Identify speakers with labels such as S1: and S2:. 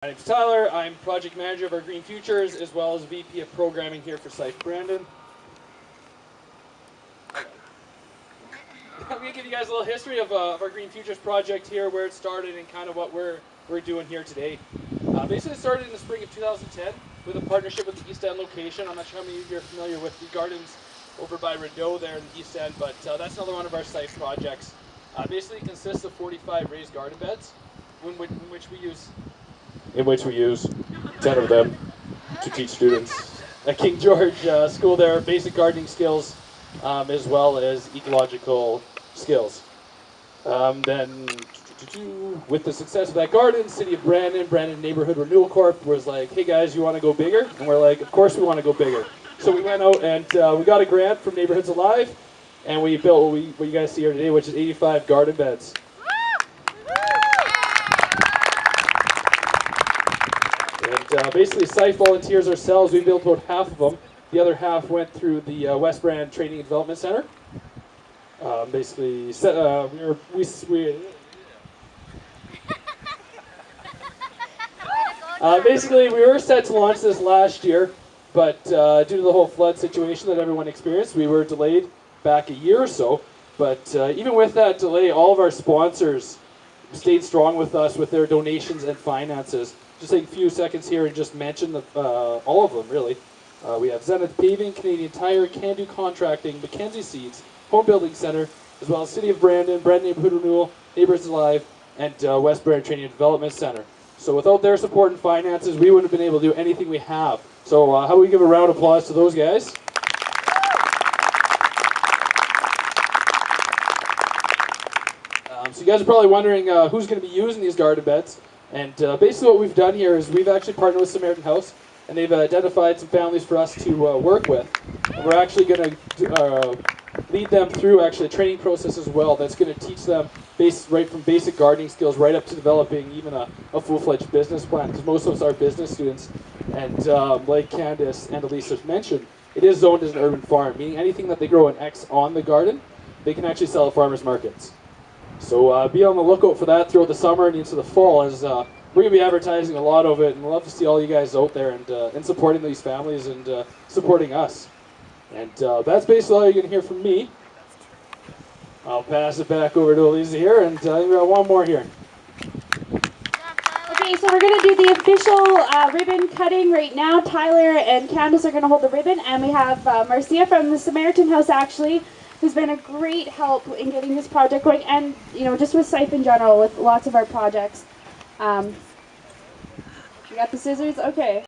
S1: My name's Tyler. I'm project manager of our Green Futures as well as VP of programming here for Scythe Brandon. I'm going to give you guys a little history of our Green Futures project here, where it started and kind of what we're doing here today. Basically, it started in the spring of 2010 with a partnership with the East End location. I'm not sure how many of you are familiar with the gardens over by Rideau there in the East End, but that's another one of our Scythe projects. Basically, it consists of 45 raised garden beds in which we use 10 of them to teach students at King George School there basic gardening skills as well as ecological skills. Then with the success of that garden, City of Brandon Neighborhood Renewal Corp was like, hey guys, you want to go bigger? And we're like, of course we want to go bigger. So we went out and we got a grant from Neighborhoods Alive, and we built what you guys see here today, which is 85 garden beds. And basically, Scythe volunteers ourselves. We built about half of them. The other half went through the West Brand Training and Development Center. Basically, we were set to launch this last year, but due to the whole flood situation that everyone experienced, we were delayed back a year or so. But even with that delay, all of our sponsors stayed strong with us with their donations and finances. Just take a few seconds here and just mention all of them, really. We have Zenith Paving, Canadian Tire, Can-Do Contracting, Mackenzie Seeds, Home Building Center, as well as City of Brandon Neighborhood Renewal, Neighbors Alive, and West Brand Training and Development Center. So without their support and finances, we wouldn't have been able to do anything we have. So how about we give a round of applause to those guys? So you guys are probably wondering who's going to be using these garden beds. And basically what we've done here is we've actually partnered with Samaritan House, and they've identified some families for us to work with. And we're actually going to lead them through actually a training process as well that's going to teach them right from basic gardening skills right up to developing even a full-fledged business plan, because most of us are business students. And like Candace and Elisa mentioned, it is zoned as an urban farm, meaning anything that they grow an X on the garden, they can actually sell at farmers markets. So be on the lookout for that throughout the summer and into the fall, as we're going to be advertising a lot of it, and we'd love to see all you guys out there and supporting these families and supporting us. And that's basically all you're going to hear from me. I'll pass it back over to Elisa here, and we got one more here.
S2: Okay, so we're going to do the official ribbon cutting right now. Tyler and Candace are going to hold the ribbon, and we have Marcia from the Samaritan House, actually, who's been a great help in getting this project going, and just with Scythe in general, with lots of our projects. You got the scissors? Okay.